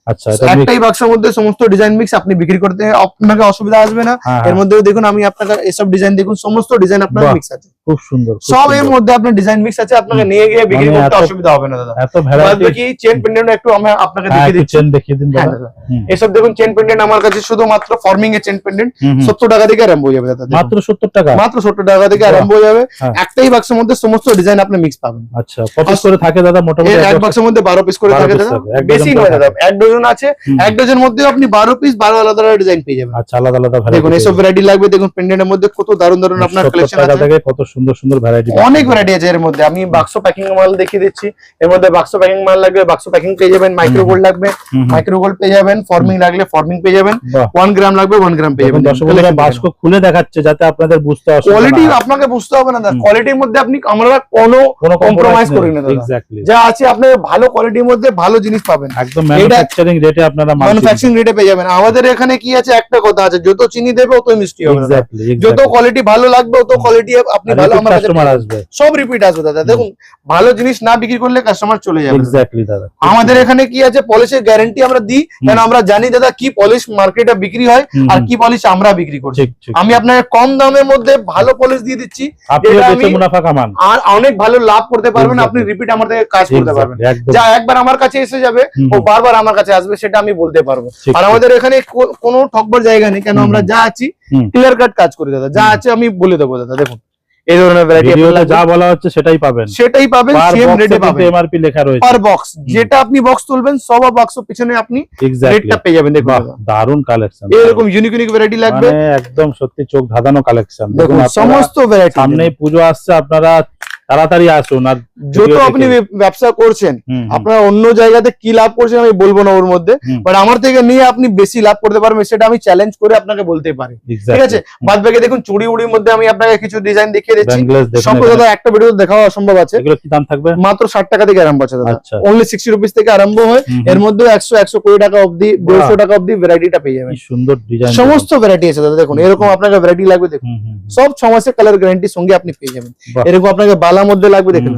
আচ্ছা, এটা একটাই বাক্সের মধ্যে সমস্ত ডিজাইন মিক্স, আপনি বিক্রি করতে আপনাকে অসুবিধা আসবে না। হ্যাঁ, এর হ্যাঁ, মধ্যে দেখুন আমি আপনাকে এসব ডিজাইন দেখুন, সমস্ত ডিজাইন আপনার বাহ, মিক্স আছে, খুব সুন্দর, খুব সব এর সুন্দর। মধ্যে আপনার ডিজাইন মিক্স আছে, আপনাকে নিয়ে গিয়ে বিক্রি মানে করতে এত- অসুবিধা হবে না দাদা। এত ভ্যারাইটি। বাদ বাকি চেন পেন্ডেন্ট একটু আমি আপনাকে দেখিয়ে দিচ্ছি। চেন দেখিয়ে দিন হ্যাঁ দাদা। দাদা, হুম, এসব দেখুন চেন পেন্ডেন্ট আমার কাছে শুধুমাত্র ফর্মিং এর চেন পেন্ডেন্ট হুম, হুম। 70 টাকা থেকে আরম্ভ হয়ে যাবে দাদা। দেখুন, মাত্র 70 টাকা। মাত্র 70 টাকা থেকে বাহ। আরম্ভ হয়ে যাবে। হ্যাঁ। একটাই বাক্সের মধ্যে সমস্ত ডিজাইন আপনি মিক্স পাবেন। আচ্ছা, কত piece করে থাকে দাদা মোটামুটি? এক বাক্সের মধ্যে 12 পিস করে 12 থাকে piece দাদা, থাকে, এক বেশি ডজন নয় করে দাদা, থাকে। এক ডজন আছে। হুম। এক ডজনের মধ্যে আপনি 12 পিস 12 আলাদা আলাদা ডিজাইন পেয়ে যাবেন। আচ্ছা, আলাদা আলাদা দেখুন ভ্যারাইটি। এসব ভ্যারাইটি লাগবে, দেখুন পেন্ডেন্টের মধ্যে কত দারুণ দারুণ আপনার 70 কালেকশন টাকা আছে, থেকে কত সুন্দর সুন্দর ভ্যারাইটি। অনেক ভ্যারাইটি আছে এর মধ্যে। আমি বাক্স প্যাকিং মাল দেখিয়ে দিচ্ছি, এর মধ্যে বাক্স প্যাকিং মাল লাগবে, বাক্স প্যাকিং পেয়ে যাবেন। মাইক্রো গোল্ড লাগবে, মাইক্রো গোল্ড পেয়ে যাবেন। ফর্মিং লাগলে ফর্মিং পেয়ে যাবেন। বাহ। 1 গ্রাম লাগবে 1 গ্রাম পেয়ে দেখুন যাবেন। দর্শক বন্ধুরা, বাস্ক খুলে দেখাচ্ছে যাতে আপনাদের বুঝতে অসুবিধা কোয়ালিটি না হয়। আপনাকে বুঝতে হবে না দাদা, হুম। কোয়ালিটির মধ্যে আপনি আমরা কোনো কোনো কম্প্রোমাইজ করি না দাদা। এক্স্যাক্টলি, যা আছে আপনি ভালো কোয়ালিটির মধ্যে ভালো জিনিস পাবেন, একদম ম্যানুফ্যাকচারিং রেটে আপনারা মাল ম্যানুফ্যাকচারিং রেটে পেয়ে যাবেন। আমাদের এখানে কি আছে, একটা কথা আছে, যত চিনি দেবে তত মিষ্টি হবে দাদা। এক্স্যাক্টলি, যত কোয়ালিটি ভালো লাগবে তত কোয়ালিটি আপনি ভালো আমার কাছে কাস্টমার পেয়ে আসবে। যাবেন। সব রিপিট আসবে দাদা। দেখুন ভালো জিনিস না বিক্রি করলে কাস্টমার চলে যাবে। এক্স্যাক্টলি দাদা। আমাদের এখানে কি আছে, পলিশের গ্যারান্টি আমরা দিই, কারণ আমরা জানি দাদা কি পলিশ মার্কেটে বিক্রি হয় হুম, আর হুম। কি পলিশ আমরা বিক্রি করছি। ঠিক ঠিক। আমি আপনাকে কম দামের মধ্যে ভালো পলিশ দিয়ে দিচ্ছি, আপনি যেটা বেশি আমি- মুনাফা কামান। আর অনেক ভালো লাভ করতে পারবেন। Exactly. আপনি রিপিট আমার থেকে কাজ করতে পারবেন। Exactly, একদম। যা একবার আমার কাছে এসে যাবে হুম, ও হুম। বারবার আমার কাছে আসবে, সেটা আমি বলতে পারবো। ঠিক, আর ঠিক। আমাদের এখানে কোনো ঠকবার জায়গা নেই, কেন হুম, আমরা হুম। যা আছি হুম। ক্লিয়ার কাট কাজ করি দাদা। যা হুম। আছে আমি বলে দেবো দাদা। দেখুন এই ধরনের ভ্যারাইটি ভিডিওতে যা বলা হচ্ছে সেটাই পাবেন। সেটাই পাবেন, পার সেম বক্সে রেটে কিন্তু পাবেন। এমআরপি লেখা রয়েছে। পার বক্স যেটা আপনি বক্স তুলবেন সব বক্স পিছনে আপনি এক্স্যাক্টলি, রেটটা পেয়ে যাবেন। দেখুন বাহ, দাদা, দারুণ কালেকশন। এরকম ইউনিক ইউনিক ভ্যারাইটি লাগবে। মানে একদম সত্যি চোখ ধাঁধানো কালেকশন। দেখুন দেখুন সমস্ত ভ্যারাইটি, সামনেই পুজো আসছে, আপনারা তাড়াতাড়ি আসুন। আর যত ভিডিও আপনি দেখে- ব্যবসা করছেন হুম, হুম, আপনারা অন্য জায়গাতে কি লাভ করছেন আমি বলবো না ওর মধ্যে, হুম। বাট আমার থেকে নিয়ে আপনি বেশি লাভ করতে পারবেন, সেটা আমি চ্যালেঞ্জ করে আপনাকে বলতে পারি। exactly। ঠিক আছে, বাদ বাকি দেখুন চুড়ি উড়ির মধ্যে আমি আপনাকে কিছু ডিজাইন দেখিয়ে দিচ্ছি। Bangles দেখুন সব এখানে। দাদা একটা ভিডিও দেখাও অসম্ভব আছে। এগুলো কি দাম থাকবে? মাত্র 60 টাকা থেকে আরম্ভ আছে দাদা, আচ্ছা। অনলি 60 রুপিস থেকে আরম্ভ হয়। হুম, এর হুম। মধ্যে 100 120 টাকা অবধি 150 টাকা অবধি ভ্যারাইটিটা পেয়ে যাবেন। কি সুন্দর ডিজাইন। সমস্ত ভ্যারাইটি আছে দাদা। দেখুন এরকম আপনাকে ভ্যারাইটি লাগবে, দেখুন সব 6 মাসের কালার গ্যারান্টির সঙ্গে আপনি পেয়ে যাবেন। বাহ। এরকম আপনাকে বালা মধ্যে লাগবে, দেখুন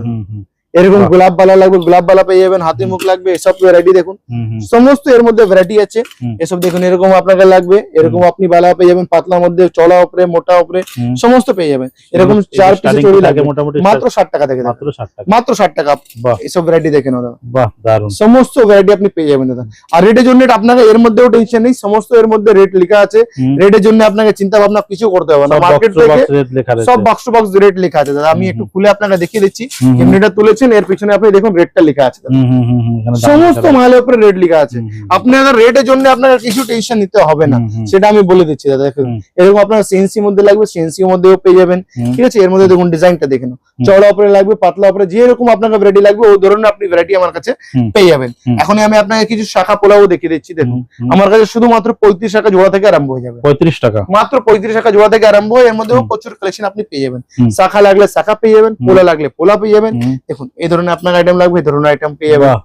এরকম বাহ। গোলাপ বালা লাগবে, গোলাপ বালা পেয়ে যাবেন। হাতি মুখ লাগবে, এসব ভ্যারাইটি দেখুন সমস্ত এর মধ্যে ভ্যারাইটি আছে। হুম। এসব দেখুন এরকম আপনাকে লাগবে, এরকম আপনি বালা পেয়ে যাবেন, পাতলা মধ্যে, চড়া উপরে, মোটা উপরে, সমস্ত পেয়ে যাবেন। এরকম 4 পিস চড়ি লাগবে মোটামুটি মাত্র 60 টাকা থেকে, মাত্র 60 টাকা। মাত্র 60 টাকা। বাহ, এসব ভ্যারাইটি দেখেন দাদা, বাহ, দারুণ। সমস্ত ভ্যারাইটি আপনি পেয়ে যাবেন দাদা। আর রেটের জন্য আপনাকে এর মধ্যেও টেনশন নেই, সমস্ত এর মধ্যে রেট লেখা আছে। হুম। রেটের জন্য আপনাকে চিন্তা ভাবনা কিছু করতে হবে না, সব মার্কেট box to থেকে box rate লেখা রয়েছে। সব বক্স টু বক্স রেট লেখা আছে দাদা। আমি একটু খুলে আপনাকে দেখিয়ে দিচ্ছি। হুম, হুম। এমনিটা তুলেছেন, এর পিছনে আপনি দেখুন রেটটা লেখা আছে দাদা। এখানে দাম সমস্ত লেখা মালের উপরে রেট লেখা আছে। রয়েছে। আপনার রেটের জন্য আপনার কিছু টেনশন নিতে হবে না, হুম, হুম। সেটা আমি বলে দিচ্ছি দাদা। দেখুন হুম। এরকম আপনার সিএনসি মধ্যে লাগবে, সিএনসি মধ্যেও পেয়ে যাবেন। হুম। ঠিক আছে, এর মধ্যে দেখুন ডিজাইনটা দেখে নাও, চওড়া উপরে লাগবে, পাতলা উপরে, যে এরকম আপনাকে ভ্যারাইটি লাগবে ওই ধরনের আপনি ভ্যারাইটি আমার কাছে হুম। পেয়ে যাবেন। হুম। এখন আমি আপনাকে কিছু শাখা পোলাও দেখিয়ে দিচ্ছি। দেখুন হুম। আমার কাছে শুধুমাত্র 35 টাকা জোড়া থেকে আরম্ভ হয়ে যাবে, 35 টাকা। মাত্র 35 টাকা জোড়া থেকে আরম্ভ হয়। এর মধ্যেও হুম। প্রচুর কালেকশন আপনি পেয়ে যাবেন। হুম। শাখা লাগলে শাখা পেয়ে যাবেন, হুম। পোলা লাগলে পোলা পেয়ে যাবেন। হুম। দেখুন এই ধরনের আপনার আইটেম লাগবে, এই ধরনের আইটেম পেয়ে যাবেন। বাহ,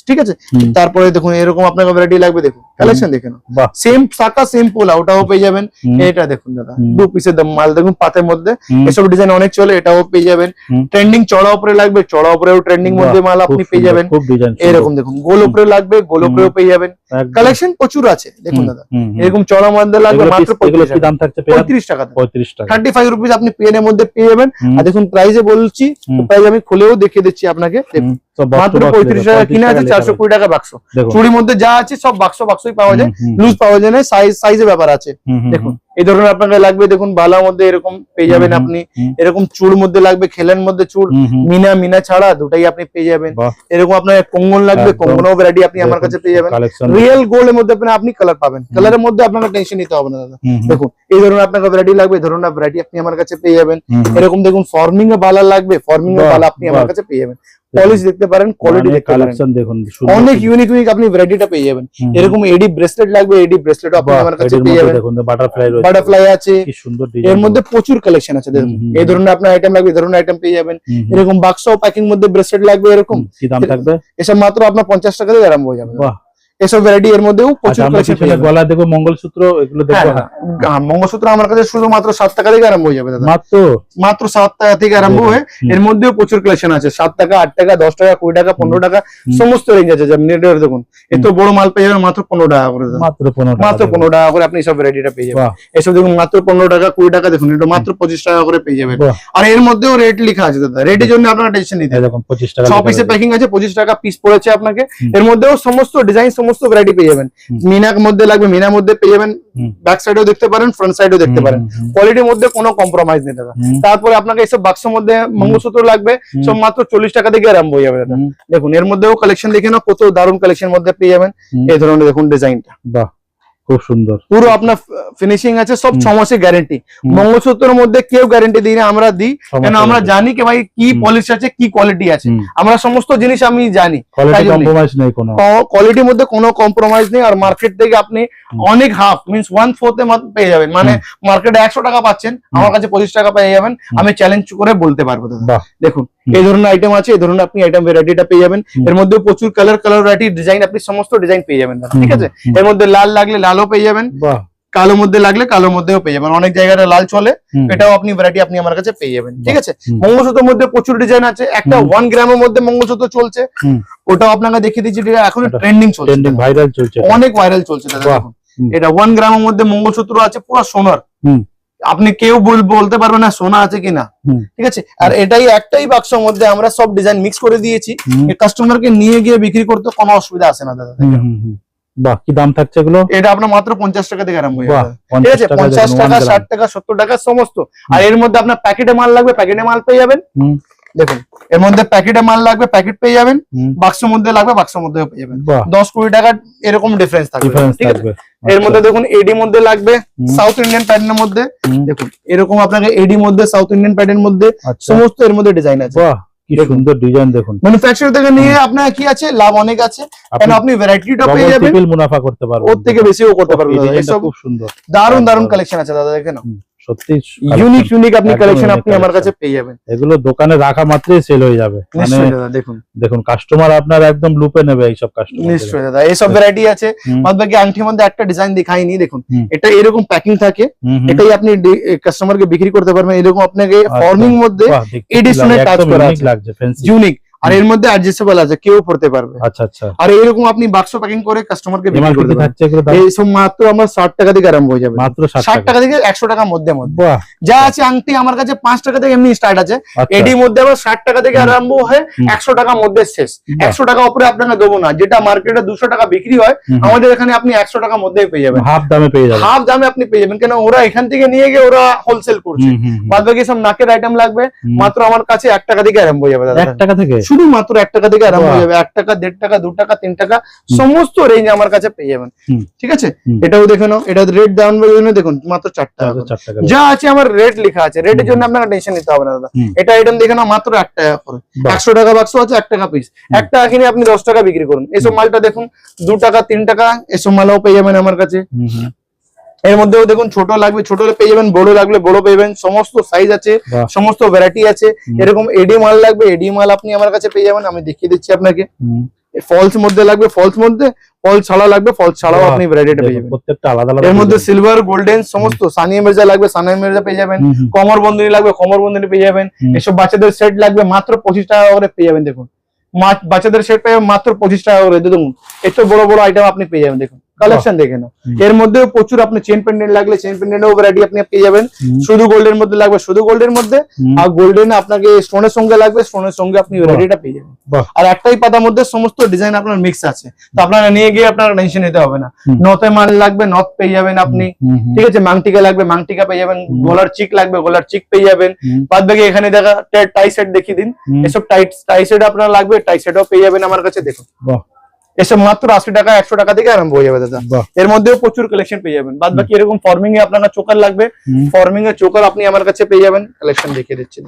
ঠিক আছে, হুম। তারপরে দেখুন এরকম আপনাকে ভ্যারাইটি লাগবে, দেখুন কালেকশন দেখে নাও। বাহ। সেম শাখা সেম পোলা ওটাও পেয়ে যাবেন। হুম। এটা দেখুন দাদা, হুম। 2 পিসের মাল দেখুন পাতের মধ্যে, হুম। এসব ডিজাইন অনেক চলে, এটাও পেয়ে যাবেন। হুম। ট্রেন্ডিং চড়া উপরে লাগবে, চড়া উপরেও ট্রেন্ডিং মধ্যে বাহ, মাল খুব আপনি পেয়ে সুন্দর, যাবেন। খুব ডিজাইন। এরকম দেখুন গোল উপরে লাগবে, গোল হুম। উপরেও পেয়ে যাবেন। একদম। কালেকশন প্রচুর আছে দেখুন দাদা। এরকম চড়া মধ্যে লাগবে এগুলো মাত্র এগুলো কি 35 দাম থাকছে? পেয়ার 35 টাকা, 35 টাকা। 35 রুপিস আপনি পেনের মধ্যে পেয়ে যাবেন। হুম। আর দেখুন প্রাইজে বলছি, হুম। প্রাইজ আমি খুলেও দেখিয়ে দিচ্ছি আপনাকে। দেখুন সব box to মাত্র box 35 টাকা কিনে আছে, লেখা 420 টাকা বাক্স। দেখুন। চুড়ির মধ্যে যা আছে সব বাক্সই পাওয়া যায়, হুম, হুম, লুজ পাওয়া যায় না, সাইজের ব্যাপার আছে। হুম, হুম, দেখুন এই ধরনের আপনাকে লাগবে, দেখুন বালার মধ্যে এরকম পেয়ে যাবেন হুম, আপনি। হুম। এরকম চুড় মধ্যে লাগবে, খেলের মধ্যে চুড়, হুম, হুম। মিনা ছাড়া দুটাই আপনি পেয়ে যাবেন। বাহ। এরকম আপনার কঙ্গন লাগবে, একদম। কঙ্গনও ভ্যারাইটি আপনি আমার দেখুন, কাছে পেয়ে যাবেন। কালেকশন। রিয়েল গোল্ড এর মধ্যে আপনি কালার পাবেন, কালারের মধ্যে আপনাকে টেনশন নিতে হবে না দাদা। হুম, হুম, দেখুন এই ধরনের আপনাকে ভ্যারাইটি লাগবে, এই ধরনের ভ্যারাইটি আপনি আমার কাছে পেয়ে যাবেন। হুম, হুম। এরকম দেখুন ফর্মিং এ বালা লাগবে, ফর্মিং এ বাহ, বালা আপনি আমার বাহ। কাছে পেয়ে যাবেন। পলিশ দেখতে পারেন, কোয়ালিটি দেখতে পারেন, কালেকশন দেখুন অনেক ইউনিক আপনি ভ্যারাইটিটা পেয়ে যাবেন। এরকম এডি ব্রেসলেট লাগবে, এডি ব্রেসলেট আপনি আমার কাছে পেয়ে যাবেন। দেখুন বাটারফ্লাই রয়েছে, বাটারফ্লাই আছে, কি সুন্দর এর ডিজাইন, মধ্যে প্রচুর কালেকশন আছে দেখুন। এই ধরনের আপনার আইটেম লাগবে, এই ধরনের আইটেম পেয়ে যাবেন। এরকম বাক্স প্যাকিং মধ্যে ব্রেসলেট লাগবে এরকম, কি দাম থাকবে? এসব মাত্র আপনার 50 টাকা থেকে আরম্ভ হয়ে যাবে। বাহ, এসব ভ্যারাইটি এর মধ্যেও প্রচুর কালেকশন পেয়ে যাবেন। গলা দেখো, মঙ্গলসূত্র, এগুলো দেখো। হ্যাঁ, মঙ্গলসূত্র আমার কাছে শুধু মাত্র 7 টাকা থেকে আরম্ভ হয়ে যাবে দাদা, মাত্র 7 টাকা থেকে আরম্ভ হয়ে এর মধ্যেও প্রচুর কালেকশন আছে। 7 টাকা, 8 টাকা, 10 টাকা, 20 টাকা, 15 টাকা, সমস্ত রেঞ্জ আছে। যেমন নেটের দেখুন, এত বড় মাল পেয়ে যাবেন মাত্র 15 টাকা করে, মাত্র 15 টাকা করে আপনি সব ভ্যারাইটিটা পেয়ে যাবেন। এসব দেখুন মাত্র 15 টাকা, 20 টাকা, দেখুন এটা মাত্র 25 টাকা করে পেয়ে যাবেন। আর এর মধ্যেও রেট লেখা আছে দাদা, রেটের জন্য আপনারা টেনশন নিতে হবে। 25 টাকা 6 পিসের প্যাকিং আছে, 25 টাকা পিস পড়েছে আপনাকে। এর মধ্যেও সমস্ত ডিজাইন, সমস্ত ভ্যারাইটি পেয়ে যাবেন। মিনার মধ্যে লাগবে, মিনার মধ্যে পেয়ে যাবেন। ব্যাক সাইডেও দেখতে পারেন, ফ্রন্ট সাইডেও দেখতে পারেন। কোয়ালিটির মধ্যে কোনো কম্প্রোমাইজ নেই দাদা। তারপরে আপনাকে এইসব বাক্সের মধ্যে মঙ্গলসূত্র লাগবে, সব মাত্র 40 টাকা থেকে আরম্ভ হয়ে যাবে দাদা। দেখুন এর মধ্যেও কালেকশন দেখে নাও, কত দারুণ কালেকশন মধ্যে পেয়ে যাবেন। এই ধরনের দেখুন ডিজাইনটা, বাহ, খুব সুন্দর, পুরো আপনার ফিনিশিং আছে, সব 6 মাসের গ্যারেন্টি। মঙ্গলসূত্রের মধ্যে কেউ গ্যারেন্টি দিই না, আমরা দিই, কেন আমরা জানি কি ভাই কি পলিশ আছে, কি কোয়ালিটি আছে। আমরা সমস্ত জিনিস আমি জানি, কোয়ালিটির মধ্যে কোনো কম্প্রোমাইজ নেই। আর মার্কেট থেকে আপনি অনেক হাফ মিনস 1/4 এ পেয়ে যাবেন। মানে মার্কেটে 100 টাকা পাচ্ছেন, আমার কাছে 25 টাকা পেয়ে যাবেন। আমি চ্যালেঞ্জ করে বলতে পারবো দাদা। দেখুন এই ধরনের আইটেম আছে, এই ধরনের আপনি আইটেম ভ্যারাইটিটা পেয়ে যাবেন। এর মধ্যে প্রচুর কালার ভ্যারাইটি, ডিজাইন, আপনি সমস্ত ডিজাইন পেয়ে যাবেন দাদা, ঠিক আছে। এর মধ্যে লাল লাগলে লালও পেয়ে যাবেন, কালো মধ্যে লাগলে কালো মধ্যেও পেয়ে যাবেন। অনেক জায়গায় লাল চলে, এটাও আপনি ভ্যারাইটি আপনি আমার কাছে পেয়ে যাবেন, ঠিক আছে। মঙ্গলসূত্রের মধ্যে প্রচুর ডিজাইন আছে। একটা 1 গ্রামের মধ্যে মঙ্গলসূত্র চলছে, ওটাও আপনাকে দেখিয়ে দিচ্ছি, এখন ট্রেন্ডিং চলছে, ভাইরাল চলছে, অনেক ভাইরাল চলছে দাদা। দেখুন এটা 1 গ্রামের মধ্যে মঙ্গলসূত্র আছে, পুরো সোনার। আপনি কেউ বলতে পারবে না সোনা আছে কিনা, ঠিক আছে। আর এটাই একটাই বাক্সের মধ্যে আমরা সব ডিজাইন মিক্স করে দিয়েছি, কাস্টমারকে নিয়ে গিয়ে বিক্রি করতে কোনো অসুবিধা আসে না দাদা। বাহ, কি দাম থাকছে এগুলো? এটা আপনার মাত্র 50 টাকা থেকে আরম্ভ হয়ে যাবে, ঠিক আছে। 50 টাকা, 60 টাকা, 70 টাকা সমস্ত। আর এর মধ্যে আপনার প্যাকেটে মাল লাগবে, প্যাকেটে মাল পেয়ে যাবেন। দেখুন এর মধ্যে প্যাকেটে মাল লাগবে, প্যাকেট পেয়ে যাবেন। বাক্সের মধ্যে লাগবে, বাক্সের মধ্যেও পেয়ে যাবেন। 10-20 টাকা এরকম ডিফারেন্স থাকবে, ঠিক আছে। এর মধ্যে দেখুন এডি মধ্যে লাগবে, সাউথ ইন্ডিয়ান প্যাটার্নের মধ্যে। দেখুন এরকম আপনাকে এডি মধ্যে, সাউথ ইন্ডিয়ান প্যাটার্নের মধ্যে সমস্ত এর মধ্যে ডিজাইন আছে। কি সুন্দর ডিজাইন দেখুন। ম্যানুফ্যাকচার থেকে নিয়ে আপনার কি আছে, লাভ অনেক আছে, কারণ আপনি ভ্যারাইটিটা পেয়ে যাবেন, মুনাফা করতে পারবেন, ওর থেকে বেশিও করতে পারবেন দাদা। এসব খুব সুন্দর, দারুণ কালেকশন আছে দাদা, দেখেন সত্যি ইউনিক আপনি কালেকশন আপনি আমার কাছে পেয়ে যাবেন। এগুলো দোকানে রাখা মাত্রই সেল হয়ে যাবে, নিশ্চয়ই দাদা। দেখুন কাস্টমার আপনার একদম লুপে নেবে এইসব কাস্টমার। নিশ্চয়ই দাদা, এইসব ভ্যারাইটি আছে। বাদবাকি আংটির মধ্যে একটা ডিজাইন দেখাইনি, দেখুন এটা এরকম প্যাকিং থাকে, এটাই আপনি কাস্টমারকে বিক্রি করতে পারবেন। এরকম আপনাকে ফর্মিং মধ্যে এডিশনাল কাজ করা আছে, ইউনিক। আর এর মধ্যে অ্যাডজাস্টেবল আছে, কেউ পড়তে পারবে। আচ্ছা। আর এরকম আপনি বাক্স প্যাকিং করে কাস্টমারকে বিক্রি করতে পারবেন। এই সব মাত্র আমার 60 টাকা থেকে আরম্ভ হয়ে যাবে, মাত্র 60 টাকা থেকে 100 টাকার মধ্যে। যা আছে আংটি আমার কাছে 5 টাকা থেকে এমনি স্টার্ট আছে, এডির মধ্যে আবার 60 টাকা থেকে আরম্ভ হয়ে 100 টাকার মধ্যে শেষ। 100 টাকা উপরে আপনাকে দেবো না, যেটা মার্কেটে 200 টাকা বিক্রি হয়, আমাদের এখানে আপনি 100 টাকার মধ্যেই পেয়ে যাবেন, হাফ দামে পেয়ে যাবেন। হাফ দামে আপনি পেয়ে যাবেন, কেন ওরা এখান থেকে নিয়ে গিয়ে ওরা হোলসেল করছে। বাদ বাকি সব নাকের আইটেম লাগবে, মাত্র আমার কাছে 1 টাকা থেকে আরম্ভ হয়ে যাবে দাদা। 1 টাকা থেকে, শুধু মাত্র 1 টাকা থেকে আরম্ভ হয়ে যাবে। 1 টাকা, 1.5 টাকা, 2 টাকা, 3 টাকা, সমস্ত রেঞ্জ আমার কাছে পেয়ে যাবেন, ঠিক আছে। এটাও দেখে নাও, এটা রেট ডাউন জন্য দেখুন মাত্র 4 টাকা। যা আছে আমার রেট লেখা আছে, রেটের জন্য আপনাকে টেনশন নিতে হবে না দাদা। এটা আইটেম দেখে নাও মাত্র 1 টাকা করে, 100 টাকা বাক্স আছে, 1 টাকা পিস। 1 টাকা কিনে আপনি 10 টাকা বিক্রি করুন। এসব মালটা দেখুন 2 টাকা, 3 টাকা, এসব মালও পেয়ে যাবেন আমার কাছে। এর মধ্যেও দেখুন ছোট লাগবে ছোট পেয়ে যাবেন, বড় লাগলে বড় পেয়ে যাবেন, সমস্ত সাইজ আছে, সমস্ত ভ্যারাইটি আছে। এরকম এডি মাল লাগবে, এডি মাল আপনি আমার কাছে পেয়ে যাবেন, আমি দেখিয়ে দিচ্ছি আপনাকে। ফলস মধ্যে লাগবে, ফলস মধ্যে, ফলস ছাড়া লাগবে, ফলস ছাড়াও আপনি ভ্যারাইটিটা পেয়ে যাবেন, প্রত্যেকটা আলাদা আলাদা। এর মধ্যে সিলভার, গোল্ডেন সমস্ত, সানিয়া মির্জা লাগবে, সানিয়া মির্জা পেয়ে যাবেন। কমর বন্ধনী লাগবে, কমর বন্ধনী পেয়ে যাবেন। এসব বাচ্চাদের সেট লাগবে, মাত্র 25 টাকা করে পেয়ে যাবেন। দেখুন বাচ্চাদের সেট পেয়ে মাত্র 25 টাকা করে। দেখুন এত বড় বড় আইটেম আপনি পেয়ে যাবেন, দেখুন কালেকশন দেখে নাও। এর মধ্যেও প্রচুর আপনি চেন পেন্ডেন্ট লাগলে চেন পেন্ডেন্টও ভ্যারাইটি আপনি পেয়ে যাবেন। শুধু গোল্ডের মধ্যে লাগবে শুধু গোল্ডের মধ্যে, আর গোল্ডেন আপনাকে স্টোনের সঙ্গে লাগবে স্টোনের সঙ্গে আপনি ভ্যারাইটিটা পেয়ে যাবেন। আর একটাই পাতার মধ্যে সমস্ত ডিজাইন আপনার মিক্স আছে, তো আপনারা নিয়ে গিয়ে আপনারা টেনশন নিতে হবে না। নথে মাল লাগবে নথ পেয়ে যাবেন আপনি, ঠিক আছে। মাংটিকা লাগবে মাংটিকা পেয়ে যাবেন, গলার চিক লাগবে গলার চিক পেয়ে যাবেন। বাদ বাকি এখানে দেখা টাই সেট দেখিয়ে দিন, এসব টাই সেট আপনার লাগবে, টাই সেটও পেয়ে যাবেন আমার কাছে। দেখুন এসব মাত্র 80 টাকা 100 টাকা থেকে আরম্ভ হয়ে যাবে দাদা। এর মধ্যেও প্রচুর কালেকশন পেয়ে যাবেন। বাদ বাকি এরকম ফর্মিং এ আপনার চোকার লাগবে, ফর্মিং এর চোকার আপনি আমার কাছে পেয়ে যাবেন, কালেকশন দেখিয়ে দিচ্ছি।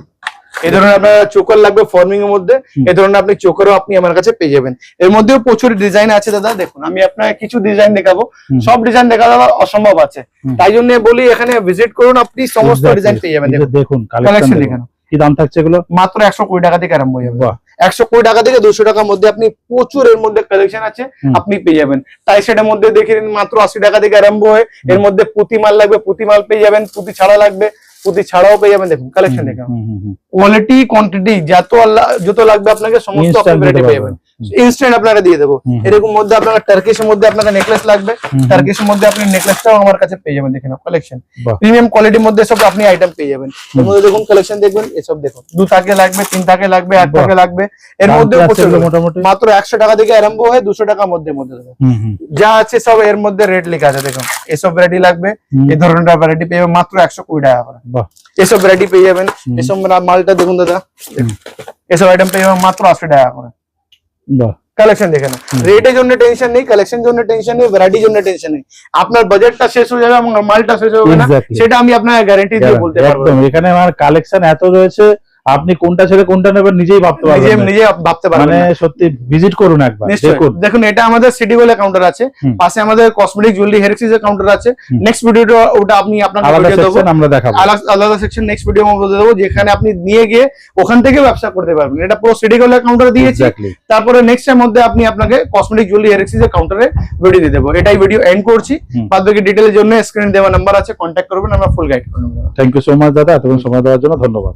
এই ধরনের আপনার চোকার লাগবে ফর্মিং এর মধ্যে, এই ধরনের আপনি চোকারও আপনি আমার কাছে পেয়ে যাবেন। এর মধ্যেও প্রচুর ডিজাইন আছে দাদা, দেখুন আমি আপনাকে কিছু ডিজাইন দেখাবো, সব ডিজাইন দেখা দেওয়া অসম্ভব আছে, তাই জন্য বলি এখানে ভিজিট করুন, আপনি সমস্ত ডিজাইন পেয়ে যাবেন। দেখুন কালেকশন কালেকশন দেখুন, কি দাম থাকছে এগুলো? মাত্র 120 টাকা থেকে আরম্ভ হয়ে যাবে। বাহ। 120 টাকা থেকে 200 টাকার মধ্যে আপনি প্রচুর এর মধ্যে কালেকশন আছে, আপনি পেয়ে যাবেন। টাই সেটের মধ্যে দেখে নিন, মাত্র 80 টাকা থেকে আরম্ভ হয়ে এর মধ্যে পুঁতি মাল লাগবে পুঁতি মাল পেয়ে যাবেন, পুঁতি ছাড়া লাগবে পুঁতি ছাড়াও পেয়ে যাবেন। দেখুন কালেকশন দেখুন, কোয়ালিটি কোয়ান্টিটি যত লাগবে আপনাকে সমস্ত আপনি ভ্যারাইটি পেয়ে যাবেন, ইনস্ট্যান্ট আপনারা দিয়ে দেবো। এরকম মধ্যে আপনার টার্কিশের মধ্যে আপনাকে নেকলেস লাগবে, টার্কিশের মধ্যে আপনি নেকলেসটাও আমার কাছে পেয়ে যাবেন। দেখেন কালেকশন প্রিমিয়াম কোয়ালিটির মধ্যে সব আপনি আইটেম পেয়ে যাবেন। এর মধ্যে দেখুন কালেকশন দেখবেন, এসব দেখুন 2 টাকা লাগবে, 3 টাকা লাগবে, 8 টাকা লাগবে, এর মধ্যে মোটামুটি মাত্র 100 টাকা থেকে আরম্ভ হয়ে 200 টাকার মধ্যে যা আছে সব এর মধ্যে রেট লেখা আছে। দেখুন এসব ভ্যারাইটি লাগবে, এই ধরনের ভ্যারাইটি পেয়ে যাবেন মাত্র 120 টাকা করে। এসব ভ্যারাইটি পেয়ে যাবেন, এসব মালটা দেখুন দাদা, এসব আইটেম পেয়ে যাবেন মাত্র 80 টাকা করে। কালেকশন দেখে না, রেটের জন্য টেনশন নেই, কালেকশন জন্য টেনশন নেই, ভ্যারাইটির জন্য টেনশন নেই। আপনার বাজেটটা শেষ হয়ে যাবে এবং মালটা শেষ হবে না, সেটা আমি আপনার গ্যারান্টি দিয়ে বলতে পারবো। এখানে আমার কালেকশন এত রয়েছে, আপনি কোনটা ছেড়ে কোনটা নেবেন নিজেই ভাবতে পারবেন, নিজে ভাবতে পারবেন। মানে সত্যি ভিজিট করুন একবার, দেখুন। দেখুন এটা আমাদের সিটি গোল্ড কাউন্টার আছে, পাশে আমাদের কসমেটিক জুয়েলারি হেরিটেজের কাউন্টার আছে। নেক্সট ভিডিওটা ওটা আপনি আপনাকে ভিডিও দেবো, আমরা দেখাবো আলাদা সেকশন নেক্সট ভিডিও মধ্যে দেবো, যেখানে আপনি নিয়ে গিয়ে ওখান থেকে ব্যবসা করতে পারবেন। এটা পুরো সিটি গোল্ড কাউন্টার দিয়েছি, তারপরে নেক্সট এর মধ্যে আপনি আপনাকে কসমেটিক জুয়েলারি হেরিটেজের কাউন্টারে ভিডিও দিয়ে দেবো। এটাই ভিডিও এন্ড করছি, বাদ বাকি ডিটেইলের জন্য স্ক্রিনে দেওয়া নাম্বার আছে, কন্ট্যাক্ট করবেন, আমরা ফুল গাইড করে নেবো। থ্যাংক ইউ সো মাচ দাদা, এতক্ষণ সময় দেওয়ার জন্য ধন্যবাদ।